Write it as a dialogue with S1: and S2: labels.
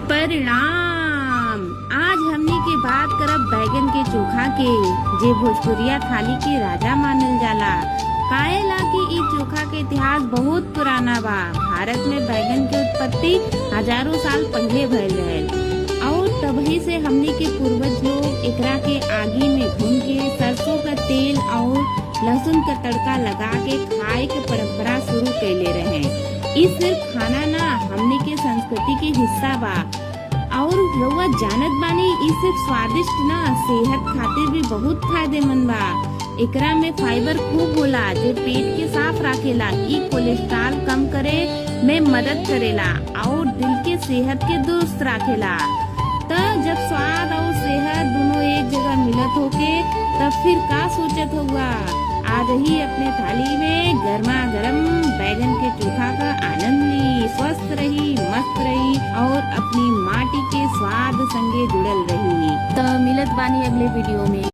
S1: परिणाम। आज हमनी के बात करब बैगन के चोखा के, जे भोजपुरिया थाली के राजा मानल जाला। काहेला कि इ चोखा के इतिहास बहुत पुराना बा। भारत में बैगन के उत्पत्ति हजारों साल पहले भइल रहे और तभी से हमनी के पूर्वज लोग एकरा के आगी में भून के सरसों का तेल और लहसुन का तड़का लगा के खाए के परंपरा शुरू कैले रहे। इ सिर्फ खाना ना, हमनी के संस्कृति के हिस्सा बा। और रउआ जानत बानी इ सिर्फ स्वादिष्ट ना, सेहत खातिर भी बहुत फायदेमंद बा। एकरा में फाइबर खूब होला जो पेट के साफ रखेला। इ कोलेस्ट्रॉल कम करे में मदद करेला और दिल के सेहत के दुरुस्त रखेला। तो जब स्वाद और सेहत दोनों एक जगह मिलत होके तब फिर का सोचत होगा। आज ही अपने थाली में गर्मा गर्म बैगन के चोखा का आनंद ली। स्वस्थ रही, मस्त रही और अपनी माटी के स्वाद संगे जुड़ल रही। तो मिलत बानी अगले वीडियो में।